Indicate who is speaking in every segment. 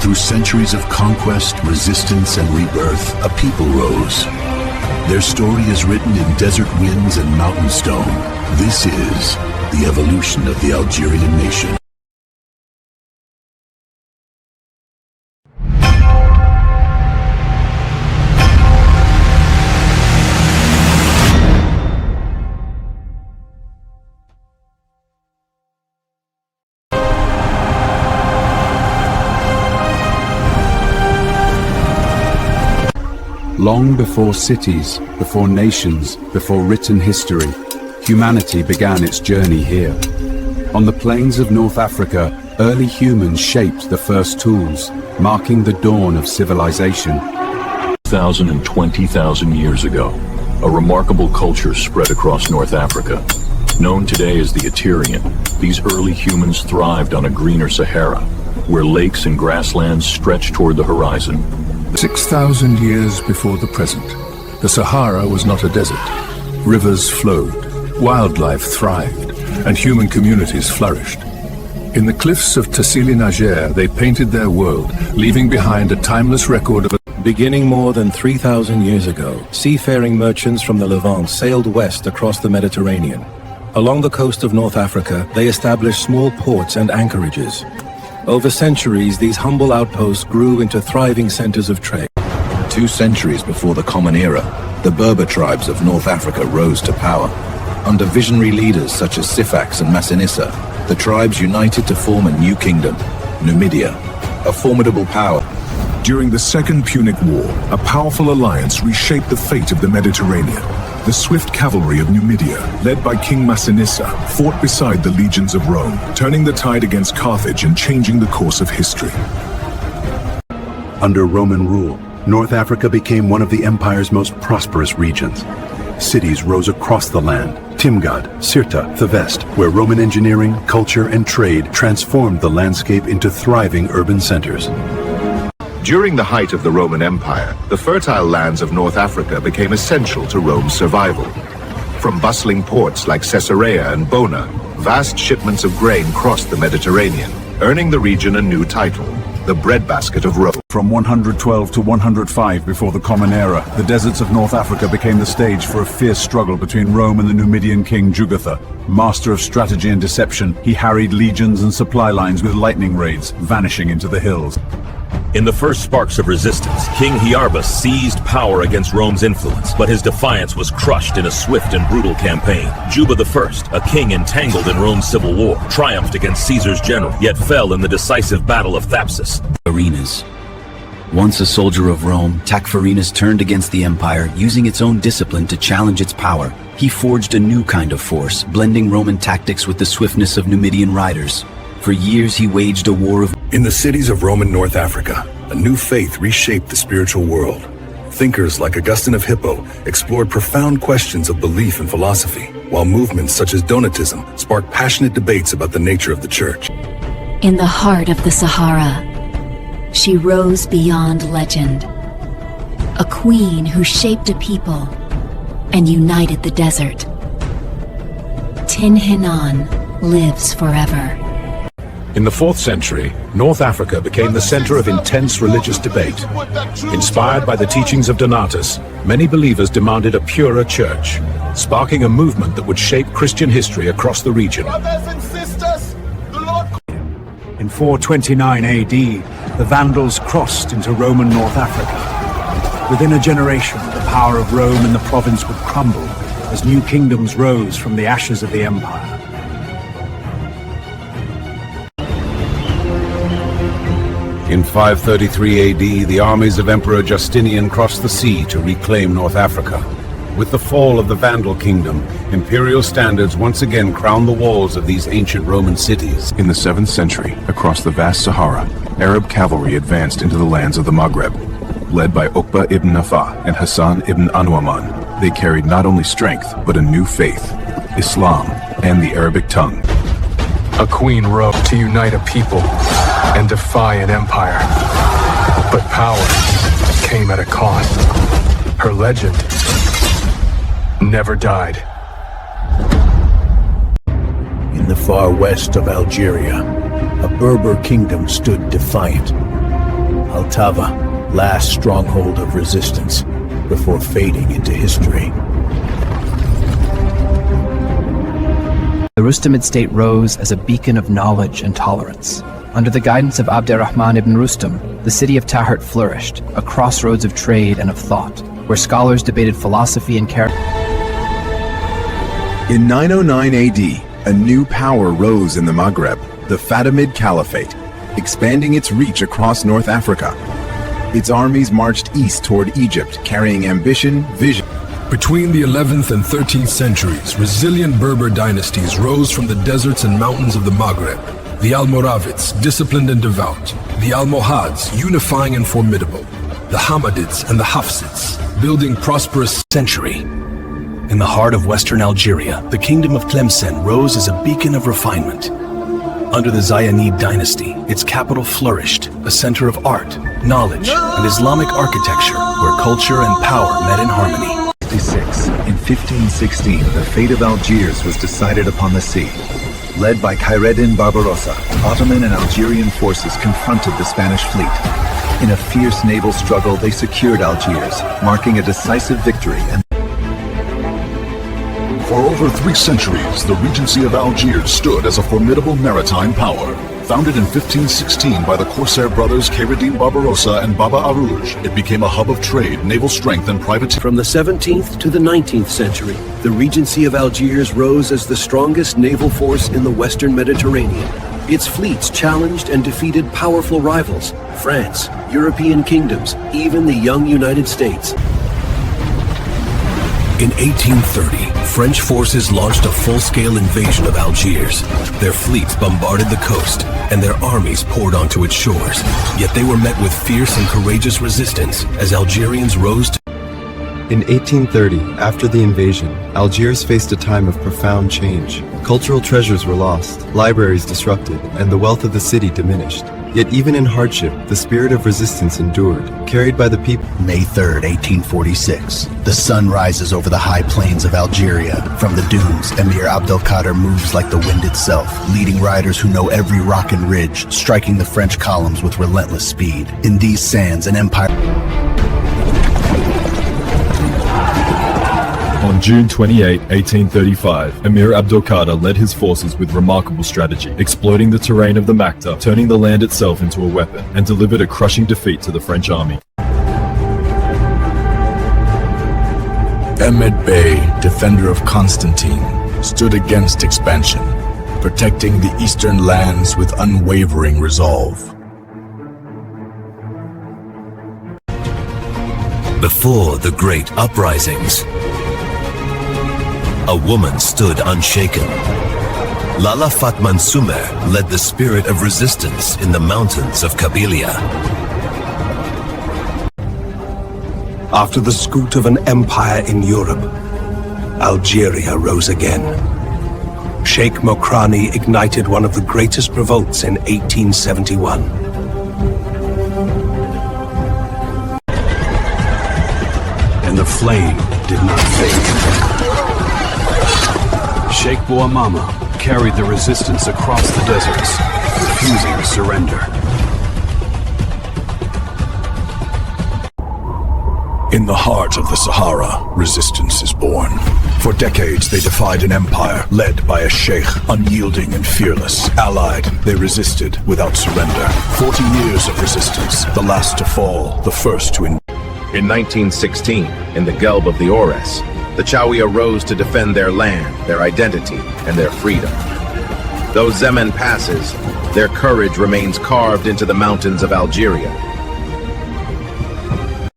Speaker 1: Through centuries of conquest, resistance, and rebirth, a people rose. Their story is written in desert winds and mountain stone. This is the evolution of the Algerian nation.
Speaker 2: Long before cities, before nations, before written history, humanity began its journey here. On the plains of North Africa, early humans shaped the first tools, marking the dawn of civilization.
Speaker 3: 1,000 and 20,000 years ago, a remarkable culture spread across North Africa. Known today as the Aterian, these early humans thrived on a greener Sahara, where lakes and grasslands stretched toward the horizon.
Speaker 4: 6,000 years before the present, the Sahara was not a desert. Rivers flowed, wildlife thrived, and human communities flourished. In the cliffs of Tacfarinas they painted their world, leaving behind a timeless record of
Speaker 5: Beginning more than 3,000 years ago, seafaring merchants from the Levant sailed west across the Mediterranean. Along the coast of North Africa, they established small ports and anchorages. Over centuries, these humble outposts grew into thriving centers of trade.
Speaker 6: 2 centuries before the Common Era, the Berber tribes of North Africa rose to power. Under visionary leaders such as Syphax and Massinissa, the tribes united to form a new kingdom, Numidia, a formidable power.
Speaker 7: During the Second Punic War, a powerful alliance reshaped the fate of the Mediterranean. The swift cavalry of Numidia, led by King Massinissa, fought beside the legions of Rome, turning the tide against Carthage and changing the course of history.
Speaker 1: Under Roman rule, North Africa became one of the empire's most prosperous regions. Cities rose across the land: Timgad, Sirta, Thevest, where Roman engineering, culture, and trade transformed the landscape into thriving urban centers.
Speaker 8: During the height of the Roman Empire, the fertile lands of North Africa became essential to Rome's survival. From bustling ports like Caesarea and Bona, vast shipments of grain crossed the Mediterranean, earning the region a new title, the breadbasket of Rome.
Speaker 9: From 112 to 105 before the Common Era, the deserts of North Africa became the stage for a fierce struggle between Rome and the Numidian king Jugurtha. Master of strategy and deception, he harried legions and supply lines with lightning raids, vanishing into the hills.
Speaker 10: In the first sparks of resistance, King Hirak seized power against Rome's influence, but his defiance was crushed in a swift and brutal campaign. Juba I, a king entangled in Rome's civil war, triumphed against Caesar's general, yet fell in the decisive battle of Thapsus.
Speaker 11: Arenas. Once a soldier of Rome, Tacfarinas turned against the empire, using its own discipline to challenge its power. He forged a new kind of force, blending Roman tactics with the swiftness of Numidian riders. For years he waged a war of...
Speaker 4: In the cities of Roman North Africa, a new faith reshaped the spiritual world. Thinkers like Augustine of Hippo explored profound questions of belief and philosophy, while movements such as Donatism sparked passionate debates about the nature of the church.
Speaker 12: In the heart of the Sahara, she rose beyond legend. A queen who shaped a people and united the desert. Tin Hinan lives forever.
Speaker 4: In the 4th century, North Africa became the center of intense religious debate. Inspired by the teachings of Donatus, many believers demanded a purer church, sparking a movement that would shape Christian history across the region.
Speaker 9: In 429 AD, the Vandals crossed into Roman North Africa. Within a generation, the power of Rome in the province would crumble as new kingdoms rose from the ashes of the empire.
Speaker 2: In 533 AD, the armies of Emperor Justinian crossed the sea to reclaim North Africa. With the fall of the Vandal kingdom, imperial standards once again crowned the walls of these ancient Roman cities.
Speaker 3: In the 7th century, across the vast Sahara, Arab cavalry advanced into the lands of the Maghreb. Led by Uqba ibn Nafa and Hassan ibn Anwaman, they carried not only strength, but a new faith, Islam and the Arabic tongue.
Speaker 4: A queen rose to unite a people and defy an empire. But power came at a cost. Her legend never died.
Speaker 1: In the far west of Algeria, a Berber kingdom stood defiant.
Speaker 5: Altava, last stronghold of resistance, before fading into history.
Speaker 13: The Rustamid state rose as a beacon of knowledge and tolerance. Under the guidance of Abderrahman ibn Rustam, the city of Tahert flourished, a crossroads of trade and of thought, where scholars debated philosophy and character.
Speaker 14: In 909 AD, a new power rose in the Maghreb, the Fatimid Caliphate, expanding its reach across North Africa. Its armies marched east toward Egypt, carrying ambition, vision.
Speaker 4: Between the 11th and 13th centuries, resilient Berber dynasties rose from the deserts and mountains of the Maghreb. The Almoravids, disciplined and devout. The Almohads, unifying and formidable. The Hamadids and the Hafsids, building prosperous century.
Speaker 5: In the heart of western Algeria, the Kingdom of Tlemcen rose as a beacon of refinement. Under the Zayyanid dynasty, its capital flourished, a center of art, knowledge, and Islamic architecture, where culture and power met in harmony.
Speaker 6: In 1516, the fate of Algiers was decided upon the sea. Led by Hayreddin Barbarossa, Ottoman and Algerian forces confronted the Spanish fleet. In a fierce naval struggle, they secured Algiers, marking a decisive victory. And
Speaker 7: for over 3 centuries, the Regency of Algiers stood as a formidable maritime power. Founded in 1516 by the Corsair brothers Hayreddin Barbarossa and Baba Arouj, it became a hub of trade, naval strength, and privateering.
Speaker 15: From the 17th to the 19th century, the Regency of Algiers rose as the strongest naval force in the Western Mediterranean. Its fleets challenged and defeated powerful rivals, France, European kingdoms, even the young United States.
Speaker 5: In 1830, French forces launched a full-scale invasion of Algiers. Their fleets bombarded the coast, and their armies poured onto its shores. Yet they were met with fierce and courageous resistance as Algerians rose to...
Speaker 16: In 1830, after the invasion, Algiers faced a time of profound change. Cultural treasures were lost, libraries disrupted, and the wealth of the city diminished. Yet even in hardship, the spirit of resistance endured, carried by the people.
Speaker 17: May 3rd, 1846. The sun rises over the high plains of Algeria. From the dunes, Emir Abdelkader moves like the wind itself, leading riders who know every rock and ridge, striking the French columns with relentless speed. In these sands, an empire...
Speaker 18: On June 28, 1835, Emir Abdelkader led his forces with remarkable strategy, exploiting the terrain of the Makta, turning the land itself into a weapon, and delivered a crushing defeat to the French army.
Speaker 19: Ahmed Bey, defender of Constantine, stood against expansion, protecting the eastern lands with unwavering resolve.
Speaker 20: Before the great uprisings, a woman stood unshaken. Lalla Fatma Nsoumer led the spirit of resistance in the mountains of Kabylia.
Speaker 5: After the scoot of an empire in Europe, Algeria rose again. Sheikh Mokrani ignited one of the greatest revolts in 1871.
Speaker 2: And the flame did not fade. Sheikh Bouamama carried the resistance across the deserts, refusing to surrender.
Speaker 4: In the heart of the Sahara, resistance is born. For decades, they defied an empire led by a sheikh, unyielding and fearless. Allied, they resisted without surrender. 40 years of resistance, the last to fall, the first to
Speaker 21: In 1916, in the Gelb of the Ores, the Chawi arose to defend their land, their identity, and their freedom. Though Zemen passes, their courage remains carved into the mountains of Algeria.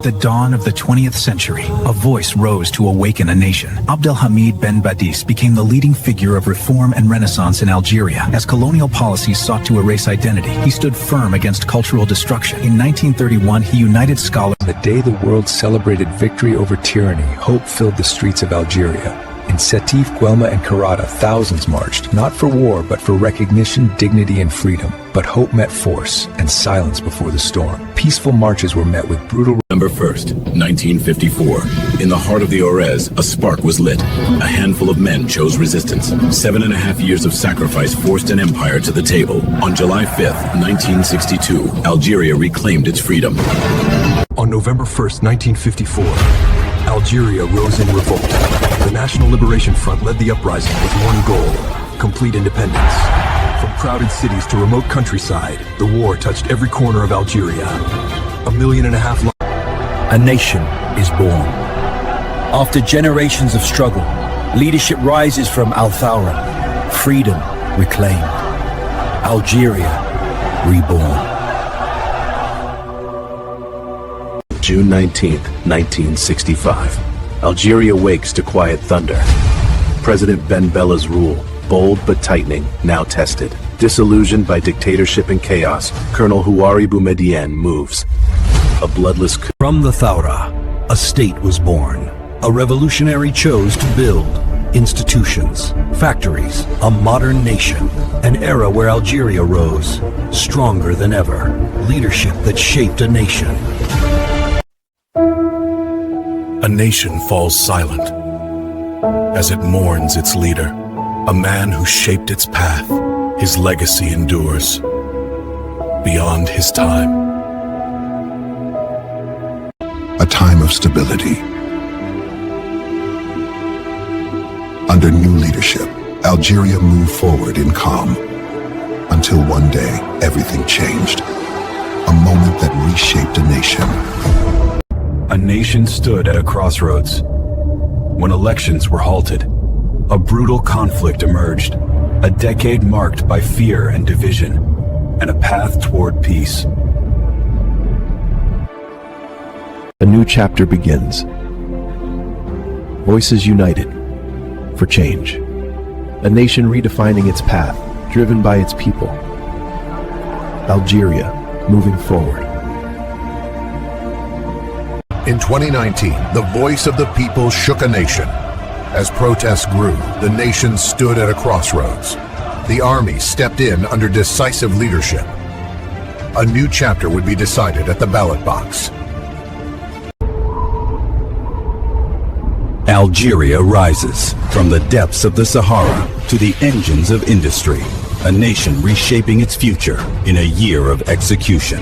Speaker 22: At the dawn of the 20th century, a voice rose to awaken a nation. Abdelhamid Ben Badis became the leading figure of reform and renaissance in Algeria. As colonial policies sought to erase identity, he stood firm against cultural destruction. In 1931, he united scholars.
Speaker 23: The day the world celebrated victory over tyranny, hope filled the streets of Algeria.
Speaker 8: In Sétif, Guelma, and Karata, thousands marched, not for war, but for recognition, dignity, and freedom. But hope met force, and silence before the storm. Peaceful marches were met with brutal...
Speaker 21: November 1st, 1954. In the heart of the Aures, a spark was lit. A handful of men chose resistance. 7.5 years of sacrifice forced an empire to the table. On July 5th, 1962, Algeria reclaimed its freedom.
Speaker 10: On November 1st, 1954, Algeria rose in revolt. The National Liberation Front led the uprising with one goal: complete independence. From crowded cities to remote countryside, the war touched every corner of Algeria. 1.5 million lives.
Speaker 23: A nation is born. After generations of struggle, leadership rises from Altava, freedom reclaimed. Algeria reborn.
Speaker 21: June 19th, 1965. Algeria wakes to quiet thunder. President Ben Bella's rule, bold but tightening, now tested. Disillusioned by dictatorship and chaos, Colonel Houari Boumediene moves. A bloodless coup.
Speaker 23: From the Thawra, a state was born. A revolutionary chose to build institutions, factories, a modern nation. An era where Algeria rose, stronger than ever. Leadership that shaped a nation.
Speaker 24: A nation falls silent as it mourns its leader, a man who shaped its path. His legacy endures beyond his time.
Speaker 7: A time of stability. Under new leadership, Algeria moved forward in calm, until one day everything changed. A moment that reshaped a nation.
Speaker 2: A nation stood at a crossroads. When elections were halted, a brutal conflict emerged, a decade marked by fear and division, and a path toward peace.
Speaker 25: A new chapter begins. Voices united for change. A nation redefining its path, driven by its people. Algeria moving forward.
Speaker 26: In 2019, the voice of the people shook a nation. As protests grew, the nation stood at a crossroads. The army stepped in under decisive leadership. A new chapter would be decided at the ballot box.
Speaker 27: Algeria rises from the depths of the Sahara to the engines of industry. A nation reshaping its future in a year of execution.